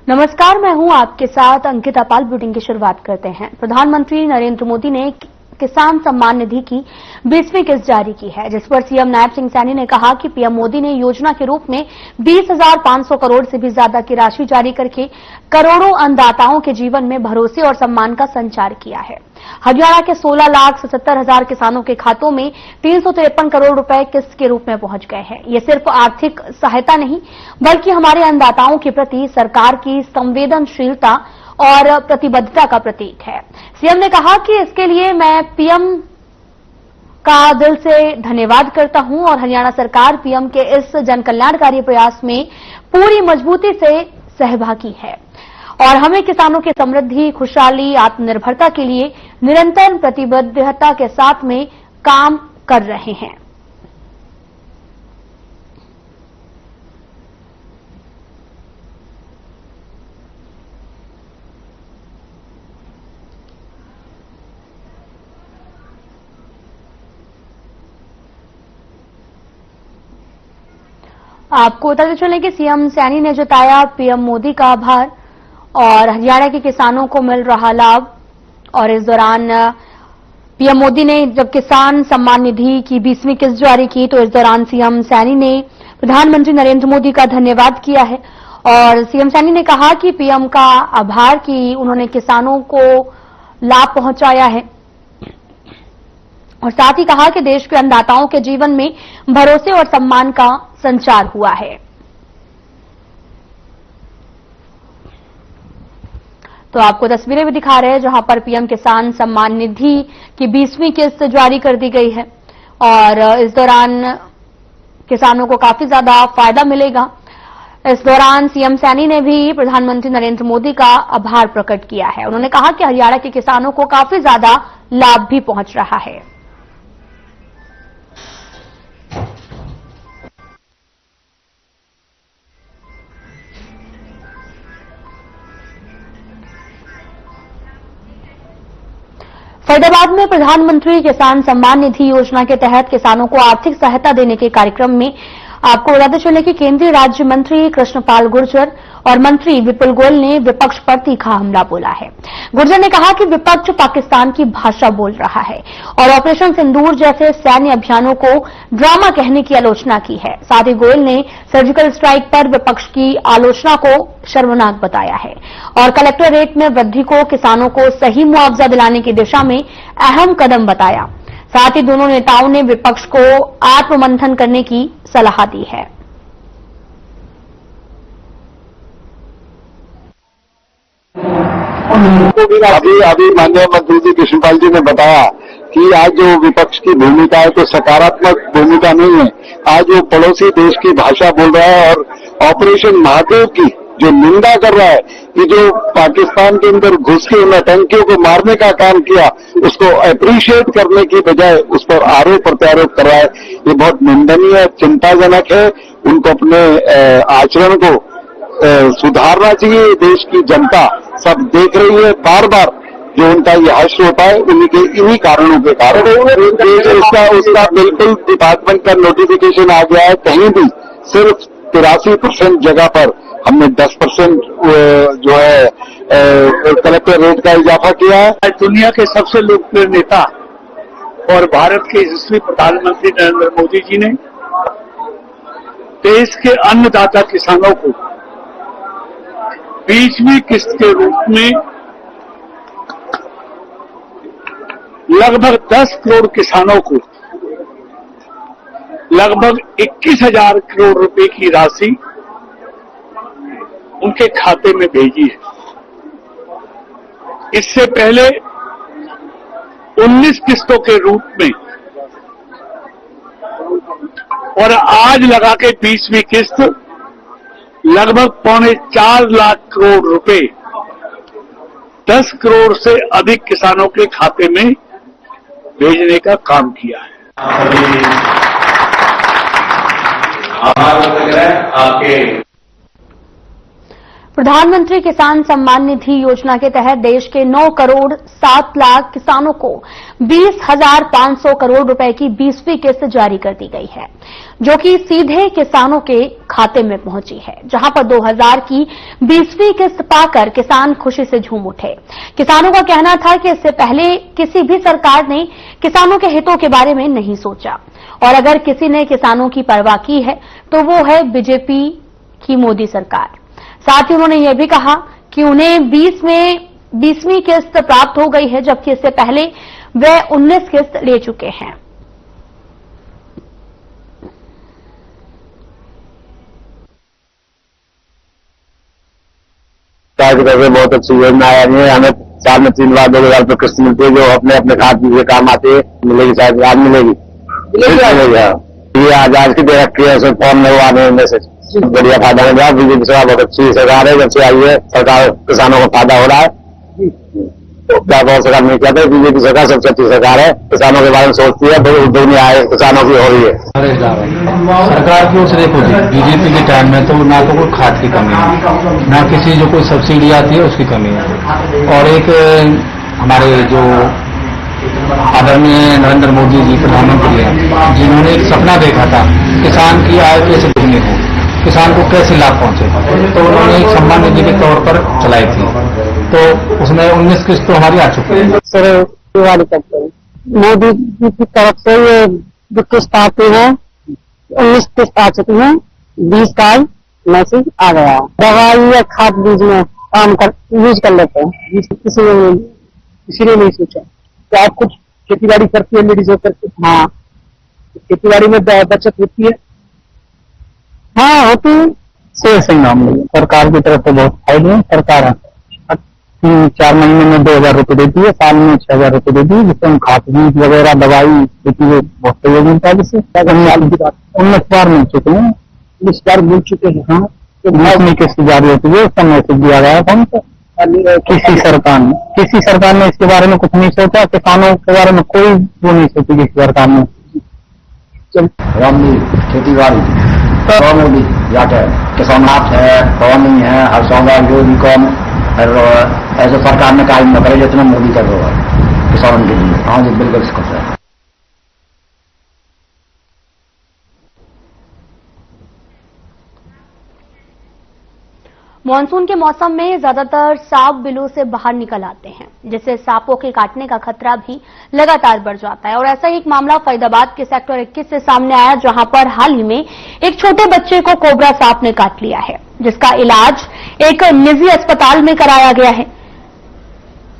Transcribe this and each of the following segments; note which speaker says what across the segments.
Speaker 1: नमस्कार, मैं हूं आपके साथ अंकिता पाल। बुलेटिन की शुरुआत करते हैं। प्रधानमंत्री नरेंद्र मोदी ने किसान सम्मान निधि की 20वीं किस्त जारी की है, जिस पर सीएम नायब सिंह सैनी ने कहा कि पीएम मोदी ने योजना के रूप में 20,500 करोड़ से भी ज्यादा की राशि जारी करके करोड़ों अन्नदाताओं के जीवन में भरोसे और सम्मान का संचार किया है। हरियाणा के 16,77,000 किसानों के खातों में 353 करोड़ रुपए किस्त के रूप में पहुंच गए हैं। ये सिर्फ आर्थिक सहायता नहीं, बल्कि हमारे अन्नदाताओं के प्रति सरकार की संवेदनशीलता और प्रतिबद्धता का प्रतीक है। सीएम ने कहा कि इसके लिए मैं पीएम का दिल से धन्यवाद करता हूं और हरियाणा सरकार पीएम के इस जनकल्याणकारी प्रयास में पूरी मजबूती से सहभागी है और हमें किसानों की समृद्धि, खुशहाली, आत्मनिर्भरता के लिए निरंतर प्रतिबद्धता के साथ में काम कर रहे हैं। आपको बताते चलें कि सीएम सैनी ने जताया पीएम मोदी का आभार और हरियाणा के किसानों को मिल रहा लाभ। और इस दौरान पीएम मोदी ने जब किसान सम्मान निधि की 20वीं किस्त जारी की तो इस दौरान सीएम सैनी ने प्रधानमंत्री नरेंद्र मोदी का धन्यवाद किया है और सीएम सैनी ने कहा कि पीएम का आभार कि उन्होंने किसानों को लाभ पहुंचाया है और साथ ही कहा कि देश के अन्नदाताओं के जीवन में भरोसे और सम्मान का संचार हुआ है। तो आपको तस्वीरें भी दिखा रहे हैं जहां पर पीएम किसान सम्मान निधि की 20वीं किस्त जारी कर दी गई है और इस दौरान किसानों को काफी ज्यादा फायदा मिलेगा। इस दौरान सीएम सैनी ने भी प्रधानमंत्री नरेंद्र मोदी का आभार प्रकट किया है। उन्होंने कहा कि हरियाणा के किसानों को काफी ज्यादा लाभ भी पहुंच रहा है। फरीदाबाद में प्रधानमंत्री किसान सम्मान निधि योजना के तहत किसानों को आर्थिक सहायता देने के कार्यक्रम में आपको बताते चले कि केंद्रीय राज्य मंत्री कृष्णपाल गुर्जर और मंत्री विपुल गोयल ने विपक्ष पर तीखा हमला बोला है। गुर्जर ने कहा कि विपक्ष पाकिस्तान की भाषा बोल रहा है और ऑपरेशन सिंदूर जैसे सैन्य अभियानों को ड्रामा कहने की आलोचना की है। साथ ही गोयल ने सर्जिकल स्ट्राइक पर विपक्ष की आलोचना को शर्मनाक बताया है और कलेक्टर रेट में वृद्धि को किसानों को सही मुआवजा दिलाने की दिशा में अहम कदम बताया। साथ ही दोनों नेताओं ने विपक्ष को आत्ममंथन करने की सलाह दी है।
Speaker 2: अभी माननीय मंत्री जी कृष्णपाल जी ने बताया कि आज जो विपक्ष की भूमिका है तो सकारात्मक भूमिका नहीं है। आज वो पड़ोसी देश की भाषा बोल रहा है और ऑपरेशन महादेव की जो निंदा कर रहा है कि जो पाकिस्तान के अंदर घुस के उन आतंकियों को मारने का काम किया उसको अप्रिशिएट करने की बजाय उस पर आरोप प्रत्यारोप कर रहा है। ये बहुत निंदनीय, चिंताजनक है। उनको अपने आचरण को सुधारना चाहिए। देश की जनता सब देख रही है बार बार जो उनका ये हश्र होता है इन्हीं कारणों के कारण उसका बिल्कुल डिपार्टमेंट का नोटिफिकेशन आ गया है। कहीं भी सिर्फ 83% जगह पर हमने 10% जो है कलेक्टर रेट का इजाफा किया है।
Speaker 3: दुनिया के सबसे लोकप्रिय नेता और भारत के यशस्वी प्रधानमंत्री नरेंद्र मोदी जी ने देश के अन्नदाता किसानों को 20वीं किस्त के रूप में लगभग 10 करोड़ किसानों को लगभग 21,000 करोड़ रुपए की राशि उनके खाते में भेजी है। इससे पहले 19 किस्तों के रूप में और आज लगा के 20वीं किस्त लगभग 3.25 लाख करोड़ रुपए 10 करोड़ से अधिक किसानों के खाते में भेजने का काम किया है।
Speaker 1: आपके प्रधानमंत्री किसान सम्मान निधि योजना के तहत देश के 9 करोड़ 7 लाख किसानों को 20,500 करोड़ रुपए की 20वीं किस्त जारी कर दी गई है, जो कि सीधे किसानों के खाते में पहुंची है, जहां पर 2000 की 20वीं किस्त पाकर किसान खुशी से झूम उठे। किसानों का कहना था कि इससे पहले किसी भी सरकार ने किसानों के हितों के बारे में नहीं सोचा, और अगर किसी ने किसानों की परवाह की है तो वो है बीजेपी की मोदी सरकार। साथ ही उन्होंने यह भी कहा कि उन्हें 20वीं किस्त प्राप्त हो गई है, जबकि इससे पहले वे 19 किस्त ले चुके हैं।
Speaker 2: बहुत अच्छी योजना है, हमें साल में 3 बार 2,000 रुपये किस्त मिलती है, जो अपने अपने खाते के काम आते हैं। मिलेगी, शायद आज मिलेगी। ये आजाद की दे रखी है, फॉर्म लगवाने में से बढ़िया फायदा मिल रहा है। बीजेपी सरकार बहुत अच्छी सरकार है, जब से आई है सरकार किसानों को फायदा हो रहा है। तो क्या बहुत सरकार नहीं कहते, बीजेपी सरकार सबसे अच्छी सरकार है, किसानों के बारे में सोचती है, बड़ी दुनिया आए किसानों की हो रही है।
Speaker 4: सरकार की ओर से देखो बीजेपी के टाइम में तो ना तो कोई खाद की कमी है, ना किसी जो कोई सब्सिडी आती है उसकी कमी है। और एक हमारे जो आदरणीय नरेंद्र मोदी जी प्रधानमंत्री हैं, जिन्होंने एक सपना देखा था किसान की आय कैसे दुगनी हो, किसान को कैसे लाभ पहुंचे, तो उन्होंने एक सम्मान निधि के तौर पर चलाई थी। तो उसमें 19 किस्त तो हमारी आ चुकी है।
Speaker 5: सर दिवाली करते हैं, मोदी जी की तरफ से ये जो किस्त आती है 19 किस्त आ चुकी है, 20 का मैसेज आ गया है। दवाई या खाद बीज में काम यूज कर लेते हैं, किसी ने नहीं सोचा।
Speaker 6: तो आप कुछ खेती बाड़ी करती है लेडीज होकर के?
Speaker 5: हाँ,
Speaker 6: खेती बाड़ी में बचत होती है?
Speaker 5: हाँ होती है।
Speaker 4: सही नाम सरकार की तरफ से बहुत फायदे हैं। सरकार 3-4 महीने में 2,000 रुपये देती है, साल में 6,000 रुपये देती है, जिससे हम खाद बीज वगैरह दवाई देती है, बहुत सहयोग मिलता है। जिससे 19 बार मिल चुके हैं,
Speaker 6: 19 बार मिल चुके हैं।
Speaker 4: हाँ, तो 20वीं किस्त जारी होती है, उसका मैसेज दिया गया है हमको। किसी सरकार ने इसके बारे में कुछ नहीं सोचा, किसानों के बारे में कोई वो नहीं सोची किसी सरकार ने।
Speaker 2: खेती बाड़ी में भी जाते किसान है, फार्मिंग है, हर सौदा जो भी काम ऐसे सरकार ने काम न करे जितना मोदी कर रहा है किसानों के लिए। हाँ जी, बिल्कुल इसको है।
Speaker 1: मानसून के मौसम में ज्यादातर सांप बिलों से बाहर निकल आते हैं, जिससे सांपों के काटने का खतरा भी लगातार बढ़ जाता है। और ऐसा ही एक मामला फरीदाबाद के सेक्टर 21 से सामने आया, जहां पर हाल ही में एक छोटे बच्चे को कोबरा सांप ने काट लिया है, जिसका इलाज एक निजी अस्पताल में कराया गया है।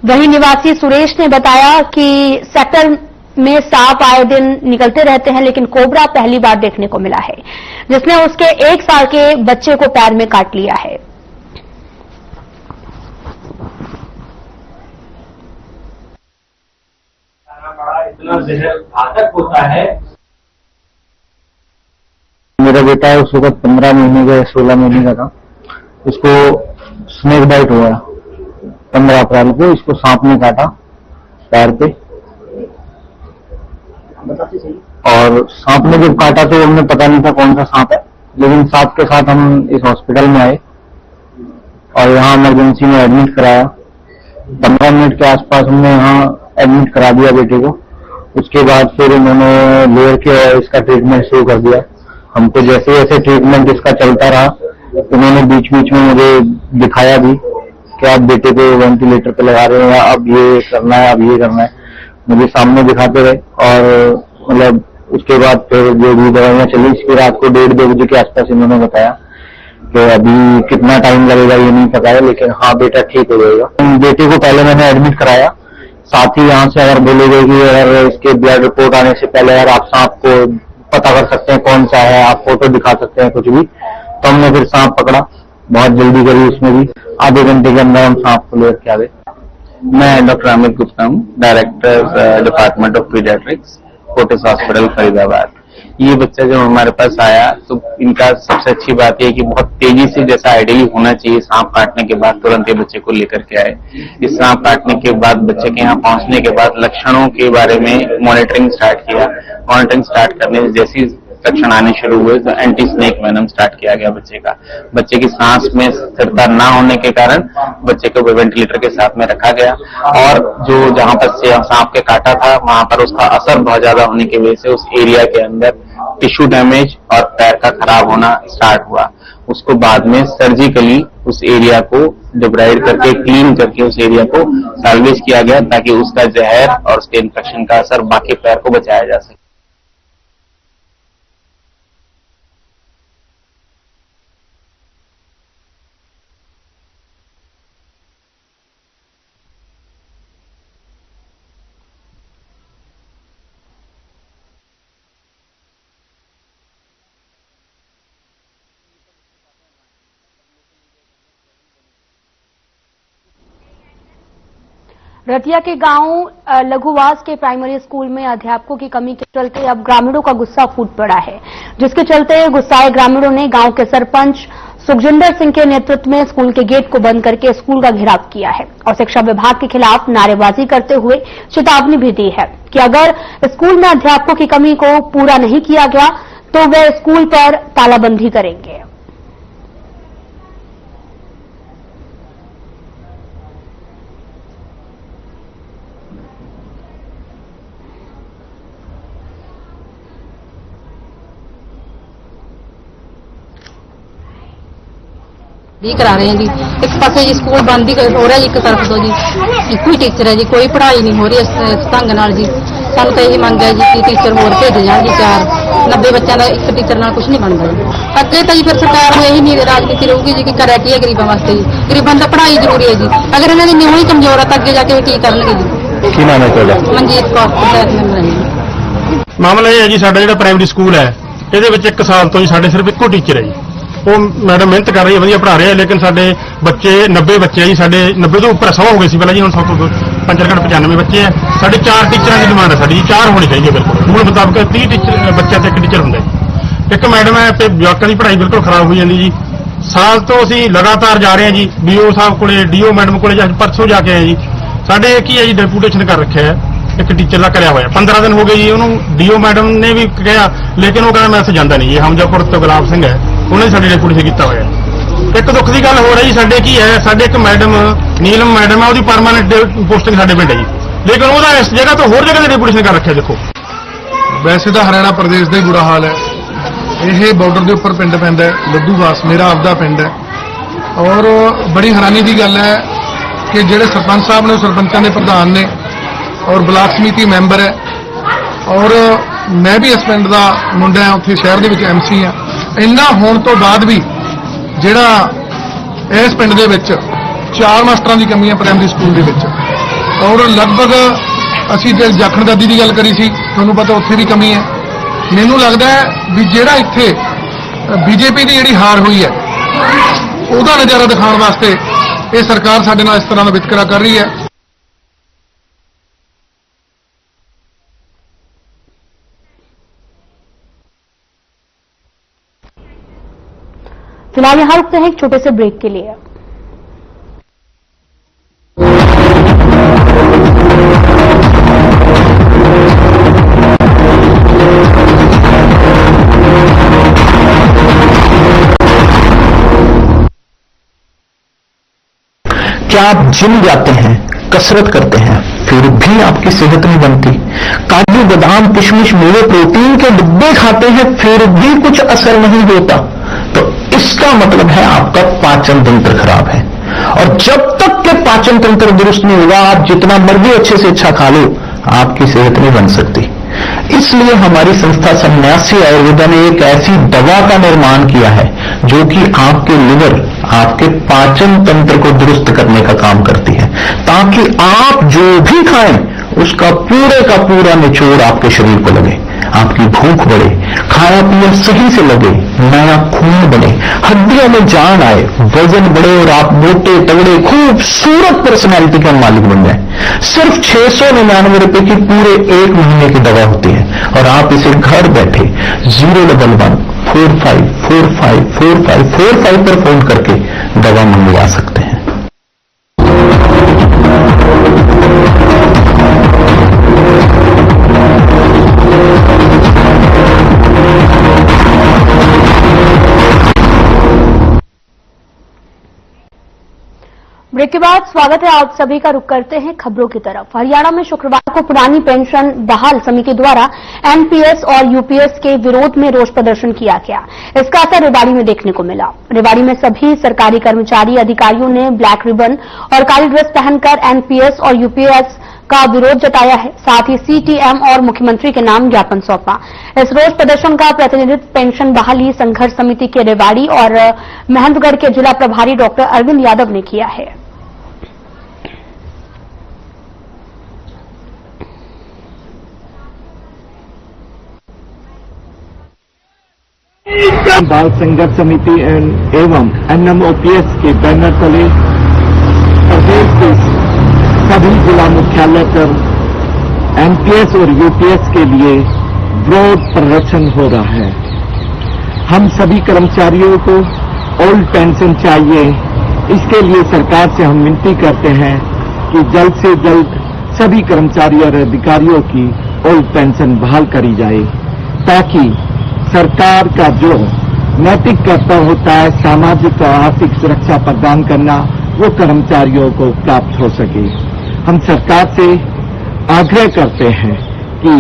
Speaker 1: वहीं निवासी सुरेश ने बताया कि सेक्टर में सांप आए दिन निकलते रहते हैं, लेकिन कोबरा पहली बार देखने को मिला है, जिसने उसके 1 साल के बच्चे को पैर में काट लिया है।
Speaker 7: इतना जहर घातक होता है।
Speaker 4: मेरा बेटा है, उस वक्त 15 महीने का 16 महीने का था। उसको स्नेक बाइट हुआ 15 अप्रैल को। इसको सांप ने काटा पैर पे, और सांप ने जब काटा तो हमें पता नहीं था कौन सा सांप है, लेकिन सांप के साथ हम इस हॉस्पिटल में आए और यहाँ इमरजेंसी में एडमिट कराया। 15 मिनट के आसपास हमने यहाँ एडमिट करा दिया बेटे को। उसके बाद फिर उन्होंने लेकर के इसका ट्रीटमेंट शुरू कर दिया। हमको जैसे जैसे ट्रीटमेंट इसका चलता रहा, उन्होंने बीच बीच में मुझे दिखाया भी कि आप बेटे को वेंटिलेटर पे लगा रहे हैं, अब ये करना है, अब ये करना है, मुझे सामने दिखाते रहे। और मतलब उसके बाद फिर जो भी दवाइयाँ चली, इसकी रात को 1:30-2 बजे के आसपास इन्होंने बताया कि अभी कितना टाइम लगेगा ये नहीं पता है, लेकिन हाँ बेटा ठीक हो जाएगा। बेटे को पहले मैंने एडमिट कराया, साथ ही यहाँ से अगर बोले गए कि अगर इसके ब्लड रिपोर्ट आने से पहले अगर आप सांप को पता कर सकते हैं कौन सा है, आप फोटो दिखा सकते हैं कुछ भी, तो हमने फिर सांप पकड़ा, बहुत जल्दी करी उसमें भी। आधे घंटे के अंदर हम सांप को लेकर के आ गए।
Speaker 8: मैं डॉक्टर अमित गुप्ता हूँ, director department of paediatrics, Fortis hospital Faridabad. ये बच्चा जब हमारे पास आया तो इनका सबसे अच्छी बात यह कि बहुत तेजी से, जैसा आइडियली होना चाहिए, सांप काटने के बाद तुरंत ये बच्चे को लेकर के आए। इस सांप काटने के बाद बच्चे के यहाँ पहुंचने के बाद लक्षणों के बारे में मॉनिटरिंग स्टार्ट किया। मॉनिटरिंग स्टार्ट करने से जैसी इंफेक्शन आने शुरू हुए तो एंटी स्नेक वेनम स्टार्ट किया गया बच्चे का। बच्चे की सांस में स्थिरता ना होने के कारण बच्चे को वेंटिलेटर के साथ में रखा गया और जो जहां पर सांप के काटा था वहां पर उसका असर बहुत ज्यादा होने की वजह से उस एरिया के अंदर टिश्यू डैमेज और पैर का खराब होना स्टार्ट हुआ। उसको बाद में सर्जिकली उस एरिया को डिब्राइड करके क्लीन करके उस एरिया को साल्वेज किया गया ताकि उसका जहर और उसके इन्फेक्शन का असर बाकी पैर को बचाया जा सके।
Speaker 1: रतिया के गांव लघुवास के प्राइमरी स्कूल में अध्यापकों की कमी के चलते अब ग्रामीणों का गुस्सा फूट पड़ा है, जिसके चलते गुस्साए ग्रामीणों ने गांव के सरपंच सुखजिंदर सिंह के नेतृत्व में स्कूल के गेट को बंद करके स्कूल का घेराव किया है और शिक्षा विभाग के खिलाफ नारेबाजी करते हुए चेतावनी भी दी है कि अगर स्कूल में अध्यापकों की कमी को पूरा नहीं किया गया तो वे स्कूल पर तालाबंदी करेंगे।
Speaker 5: करा रहे हैं जी, एक पासे जी स्कूल बंद ही हो रहा जी, एक तरफ तो जी एक ही टीचर है जी, कोई पढ़ाई नहीं हो रही इस ढंग नाल जी। सानू तो यही मंग है जी कि टीचर होर भेजे जाए जी, 90 बच्चों का एक टीचर नाल कुछ नहीं बनता जी। अगे तो जी फिर सरकार में यही नहीं राजनीति रहूगी जी कि करा की है गरीबों वास्ते जी, गरीबों का पढ़ाई जरूरी है जी। अगर इन्होंने न्यू ही कमजोर है तो अगे जाके की करनगे जी। मनजीत कौर पंचायत मैंबर है।
Speaker 9: मामला ये है जी, साडा जिहड़ा प्राइमरी स्कूल है ਇਹਦੇ ਵਿੱਚ 1 ਸਾਲ ਤੋਂ ਜੀ ਸਾਡੇ ਸਿਰਫ ਇੱਕੋ ਟੀਚਰ ਹੈ ਜੀ। ਉਹ मैडम मेहनत कर रही है, वधिया पढ़ा रहे हैं, लेकिन साडे बच्चे 90 बच्चे है जी, साडे 90 तो ऊपर 100 हो गए सी पहले जी, हुण 100 तो 95 बच्चे है। साडे 4 टीचर की डिमांड है साडी, 4 होने चाहिए बिल्कुल। रूल मुताबिक 30 टीचर बच्चे ते 1 टीचर हुंदा है। एक मैडम है ते जवाकां की पढ़ाई बिल्कुल खराब हुई जाती जी। साल तो असीं लगातार जा रहे हैं जी, बीओ साहब कोले, डीओ मैडम कोले अज परसों जाके आए जी। साडे की है जी डेपूटेशन कर रखा है एक टीचर का कराया हुआ, 15 दिन हो गए जी। उन्होंने डीओ मैडम ने भी कहा, लेकिन वो कहना मैं इत्थे जांदा नहीं। ये हमजापुर तो गुलाब सिंह है, उन्होंने साडी डेपूटेशन किया हुआ। एक दुख की गल हो रही साडे की है, साडे एक मैडम नीलम मैडम है, वो परमानेंट पोस्टिंग साडे पिंड है जी, लेकिन वो इस जगह तो होर जगह डेपूटेशन कर रखा। देखो
Speaker 10: वैसे तो हरियाणा प्रदेश का ही बुरा हाल है। यह बॉर्डर के उपर पिंड पैंदा है लद्दूवास, मेरा आपदा पिंड है। और बड़ी हैरानी की गल है कि जिहड़े सरपंच साहब ने, सरपंचों के प्रधान ने और ब्लाक समिति मैंबर है, और मैं भी इस पिंड का मुंडा है, उत्थे शहर के MC हाँ। इन्ना होने तो बाद भी जिहड़ा इस पिंड दे विच 4 मास्टरां की कमी है प्राइमरी स्कूल दे विच, और लगभग असीं ते जाखण दादी की गल करी सी, तुहानूं पता उत्थे भी कमी है। मैनूं लगदा है भी जिहड़ा इत्थे बीजेपी की जिहड़ी हार हुई है ਉਹਦਾ नज़ारा दिखाने वास्ते ये सरकार साडे नाल इस तरह का वितकरा कर रही है।
Speaker 1: फिलहाल यहां रुकते हैं एक छोटे से ब्रेक के लिए।
Speaker 11: क्या आप जिम जाते हैं, कसरत करते हैं, फिर भी आपकी सेहत नहीं बनती? काजू बादाम किशमिश मेवे प्रोटीन के डिब्बे खाते हैं फिर भी कुछ असर नहीं होता, तो इसका मतलब है आपका पाचन तंत्र खराब है। और जब तक के पाचन तंत्र दुरुस्त नहीं होगा, आप जितना मर्जी अच्छे से अच्छा खा लो, आपकी सेहत नहीं बन सकती। इसलिए हमारी संस्था सन्यासी आयुर्वेदा ने एक ऐसी दवा का निर्माण किया है जो कि आपके लिवर, आपके पाचन तंत्र को दुरुस्त करने का काम करती है, ताकि आप जो भी खाएं उसका पूरे का पूरा निचोड़ आपके शरीर को लगे, आपकी भूख बढ़े, खाया पिया सही से लगे, नया खून बने, हड्डियों में जान आए, वजन बढ़े और आप मोटे तगड़े खूबसूरत पर्सनैलिटी के मालिक बन जाए। सिर्फ 699 रुपए की पूरे 1 महीने की दवा होती है, और आप इसे घर बैठे 01145454545 पर फोन करके दवा मंगवा सकते हैं।
Speaker 1: ब्रेक के बाद स्वागत है आप सभी का। रुख करते हैं खबरों की तरफ। हरियाणा में शुक्रवार को पुरानी पेंशन बहाल समिति द्वारा एनपीएस और यूपीएस के विरोध में रोष प्रदर्शन किया गया। इसका असर रेवाड़ी में देखने को मिला। रेवाड़ी में सभी सरकारी कर्मचारी अधिकारियों ने ब्लैक रिबन और काली ड्रेस पहनकर एनपीएस और यूपीएस का विरोध जताया है। साथ ही सीटीएम और मुख्यमंत्री के नाम ज्ञापन सौंपा। इस रोष प्रदर्शन का प्रतिनिधित्व पेंशन बहाली संघर्ष समिति के रेवाड़ी और महेंद्रगढ़ के जिला प्रभारी डॉक्टर अरविंद यादव ने किया है।
Speaker 6: बाल संघर्ष समिति एवं एनएमओपीएस के बैनर तले प्रदेश के सभी जिला मुख्यालय पर एनपीएस और यूपीएस के लिए विरोध प्रदर्शन हो रहा है। हम सभी कर्मचारियों को ओल्ड पेंशन चाहिए। इसके लिए सरकार से हम विनती करते हैं कि जल्द से जल्द सभी कर्मचारी और अधिकारियों की ओल्ड पेंशन बहाल करी जाए, ताकि सरकार का जो नैतिक कर्तव्य होता है सामाजिक और आर्थिक सुरक्षा प्रदान करना, वो कर्मचारियों को प्राप्त हो सके। हम सरकार से आग्रह करते हैं कि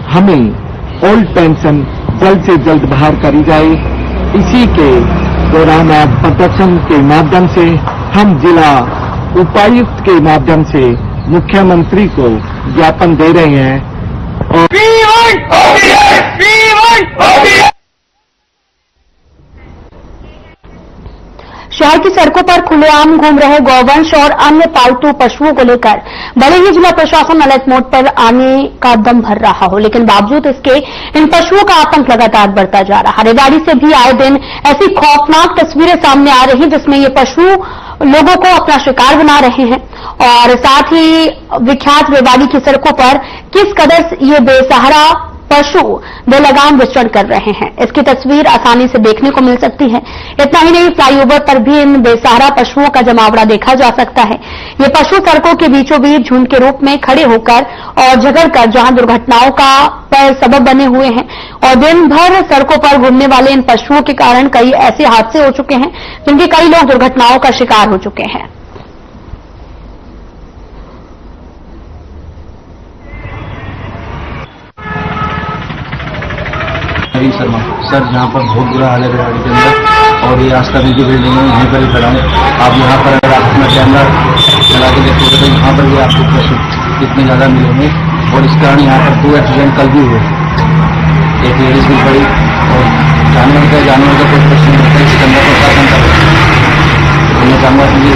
Speaker 6: हमें ओल्ड पेंशन जल्द से जल्द बहाल करी जाए। इसी के दौरान आज प्रदर्शन के माध्यम से हम जिला उपायुक्त के माध्यम से मुख्यमंत्री को ज्ञापन दे रहे हैं।
Speaker 1: शहर की सड़कों पर खुलेआम घूम रहे गौवंश और अन्य पालतू पशुओं को लेकर बड़े ही जिला प्रशासन अलर्ट मोड पर आने का दम भर रहा हो, लेकिन बावजूद इसके इन पशुओं का आतंक लगातार बढ़ता जा रहा। रेवाड़ी से भी आए दिन ऐसी खौफनाक तस्वीरें सामने आ रही जिसमें ये पशु लोगों को अपना शिकार बना रहे हैं और साथ ही विख्यात रेवाड़ी की सड़कों पर किस कदर ये बेसहारा पशु बेलगाम विचरण कर रहे हैं, इसकी तस्वीर आसानी से देखने को मिल सकती है। इतना ही नहीं, फ्लाईओवर पर भी इन बेसहारा पशुओं का जमावड़ा देखा जा सकता है। ये पशु सड़कों के बीचों बीच झुंड के रूप में खड़े होकर और झगड़कर जहां दुर्घटनाओं का पर सबब बने हुए हैं और दिन भर सड़कों पर घूमने वाले इन पशुओं के कारण कई ऐसे हादसे हो चुके हैं जिनके कई लोग दुर्घटनाओं का शिकार हो चुके हैं।
Speaker 4: शर्मा सर, जहाँ पर बहुत बुरा हाल है रेवाड़ी के अंदर और ये आस्था की बिल्डिंग है, यहीं पर ही खड़ा हूँ। आप यहाँ पर अगर आप अपना कैमरा चला के देखोगे तो यहाँ पर भी आपको पशु इतने ज़्यादा मिलेंगे और इस कारण यहाँ पर 2 एक्सीडेंट कल भी हुए। एक लेडीज भी पड़ी और जानवर का कोई प्रश्न नहीं होता। इसके अंदर प्रशासन का मैं चाहूँगा कि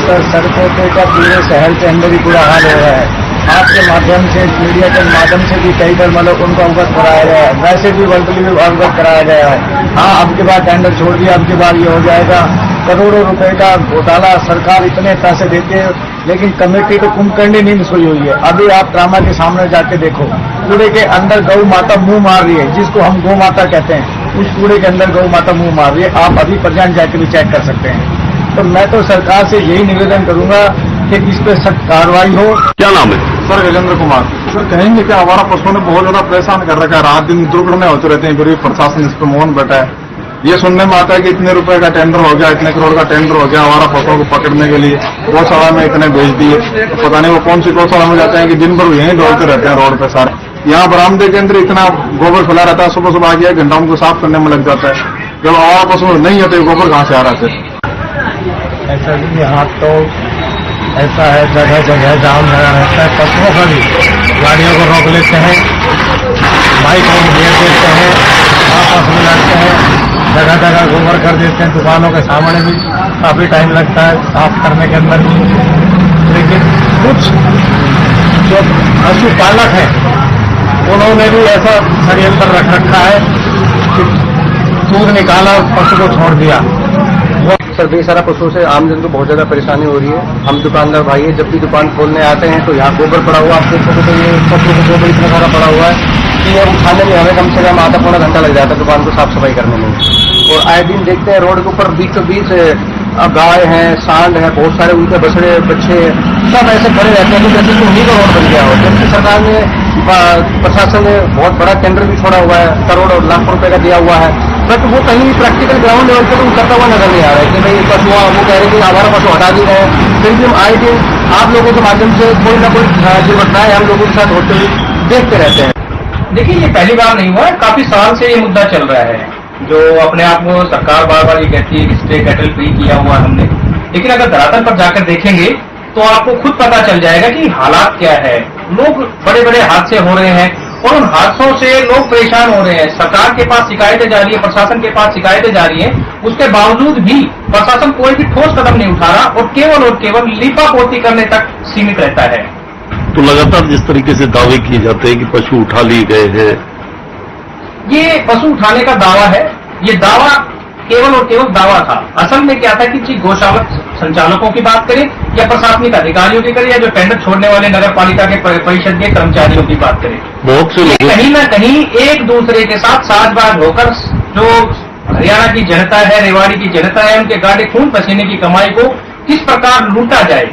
Speaker 4: सर सड़कों पे का पूरे शहर के अंदर ही बुरा हाल हो रहा है। आपके माध्यम से, मीडिया के माध्यम से भी कई बार मतलब उनको अवगत कराया गया है, वैसे भी वर्तुली भी अवगत कराया गया है। हाँ, अब के बाद टेंडर छोड़ दिया, अब के बाद ये हो जाएगा। करोड़ों रुपए का घोटाला, सरकार इतने पैसे देती है लेकिन कमेटी तो कुंभकर्णी नींद सोई हुई है। अभी आप ड्रामा के सामने जाके देखो, कूड़े के अंदर गौ माता मुंह मार रही है, जिसको हम गौ माता कहते हैं, उस कूड़े के अंदर गौ माता मुंह मार रही है। आप अभी प्रजान जाके भी चेक कर सकते हैं। तो मैं तो सरकार से यही निवेदन करूंगा कि इस पे सख्त कार्रवाई हो।
Speaker 10: क्या नाम है सर? गजेंद्र कुमार। सर कहेंगे कि हमारा पशुओं ने बहुत ज्यादा परेशान कर रखा है, रात दिन दुर्घटनाएं होती रहती हैं, फिर भी प्रशासन इस पर मौन बैठा है। ये सुनने में आता है कि इतने रुपए का टेंडर हो गया, इतने करोड़ का टेंडर हो गया हमारा पशुओं को पकड़ने के लिए, गौशाला में इतने भेज दिए। तो पता नहीं वो कौन सी गौशाला में जाते हैं कि दिन भर यहीं दौड़ते रहते हैं रोड पे सारे। यहाँ बरामदे के अंदर इतना गोबर फैला रहता है, सुबह सुबह आगे 1 घंटा उनको साफ करने में लग जाता है। जब हमारा पशु नहीं है तो गोबर कहाँ से आ रहा है?
Speaker 4: ऐसा यहाँ तो ऐसा है, जगह जगह जाम लगा रहता है। पशुओं का भी गाड़ियों को रोक लेते हैं, बाइक को घेर देते हैं, आपस में लड़ते हैं, जगह जगह गोबर कर देते हैं। दुकानों के सामने भी काफी टाइम लगता है साफ करने के अंदर भी। लेकिन कुछ जो पशु पालक हैं उन्होंने भी ऐसा षड्यंत्र रख रखा है कि दूध निकाला पशु को छोड़ दिया। सर बेसारा पशुओं से आमजन को बहुत ज्यादा परेशानी हो रही है। हम दुकानदार भाई है, जब भी दुकान खोलने आते हैं तो यहाँ गोबर पड़ा हुआ, आप देखोगे तो ये पशुओं को गोबर इतना सारा पड़ा हुआ है कि ये उठाने में हमें कम से कम आधा पौना घंटा लग जाता है दुकान को साफ सफाई करने में। और आए दिन देखते हैं रोड के ऊपर बीचों बीच गाय हैं, सांड है, बहुत सारे उनके बछड़े बच्चे सब ऐसे खड़े रहते हैं कि जैसे कि उन्हीं का रोड बन गया हो। जबकि सरकार ने, प्रशासन ने बहुत बड़ा टेंडर भी छोड़ा हुआ है, करोड़ और लाख रुपए का दिया हुआ है। बट वो कहीं प्रैक्टिकल ग्राउंड लेवल पर उतरता हुआ नजर नहीं आ रहा है कि भाई पशु, वो कह रहे कि आवारा पशु हटा दी गए। फिर भी हम आए दिन आप लोगों के माध्यम से कोई ना कोई दुर्घटनाएं हम लोगों के साथ होते हुए देखते रहते हैं।
Speaker 7: देखिए, ये पहली बार नहीं हुआ है, काफी साल से ये मुद्दा चल रहा है। जो अपने आप को सरकार बार बार ये कहती है कि स्टे कैटल फ्री किया हुआ हमने, लेकिन अगर धरातल पर जाकर देखेंगे तो आपको खुद पता चल जाएगा कि हालात क्या है। लोग बड़े बड़े हादसे हो रहे हैं और उन हादसों से लोग परेशान हो रहे हैं। सरकार के पास शिकायतें जा रही है, प्रशासन के पास शिकायतें जा रही है, उसके बावजूद भी प्रशासन कोई भी ठोस कदम नहीं उठा रहा और केवल लीपापोती करने तक सीमित रहता है।
Speaker 12: तो लगातार जिस तरीके से दावे किए जाते हैं कि पशु उठा लिए गए हैं,
Speaker 7: ये पशु उठाने का दावा है। ये दावा केवल और केवल दावा था। असल में क्या था कि गौशाला संचालकों की बात करें या प्रशासनिक अधिकारियों की करें या जो टेंडर छोड़ने वाले नगर पालिका के परिषद के कर्मचारियों की बात करें,
Speaker 12: बहुत से लोग
Speaker 7: कहीं न कहीं एक दूसरे के साथ साझबाज होकर जो हरियाणा की जनता है, रेवाड़ी की जनता है, उनके गाढ़े खून पसीने की कमाई को किस प्रकार लूटा जाए।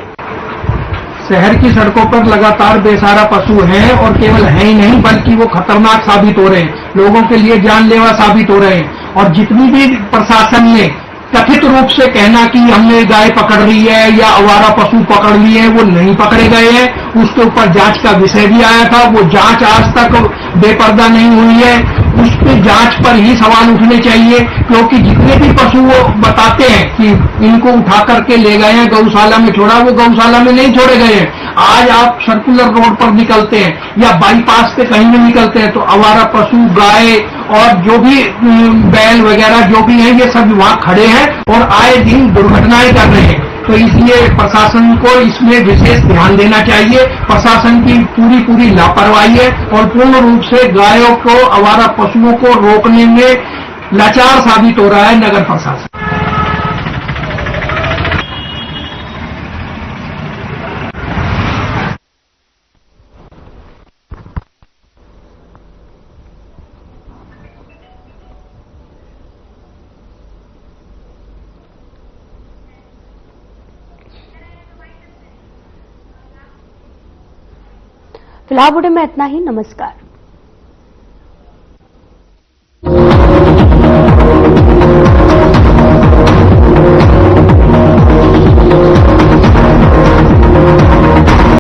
Speaker 6: शहर की सड़कों पर लगातार बेसहारा पशु हैं और केवल है ही नहीं बल्कि वो खतरनाक साबित हो रहे हैं, लोगों के लिए जानलेवा साबित हो रहे हैं। और जितनी भी प्रशासन ने कथित रूप से कहना कि हमने गाय पकड़ ली है या आवारा पशु पकड़ लिए हैं, वो नहीं पकड़े गए हैं। उसके ऊपर जांच का विषय भी आया था, वो जांच आज तक बेपर्दा नहीं हुई है। उस पे जांच पर ही सवाल उठने चाहिए, क्योंकि जितने भी पशु वो बताते हैं कि इनको उठा करके ले गए हैं गौशाला में छोड़ा, वो गौशाला में नहीं छोड़े गए हैं। आज आप सर्कुलर रोड पर निकलते हैं या बाईपास पे कहीं भी निकलते हैं तो आवारा पशु, गाय और जो भी बैल वगैरह जो भी है, ये सब वहां खड़े हैं और आए दिन दुर्घटनाएं कर रहे हैं। तो इसलिए प्रशासन को इसमें विशेष ध्यान देना चाहिए। प्रशासन की पूरी लापरवाही है और पूर्ण रूप से गायों को, आवारा पशुओं को रोकने में लाचार साबित हो रहा है नगर प्रशासन।
Speaker 1: फिलहाल बुलेटिन में इतना ही। नमस्कार।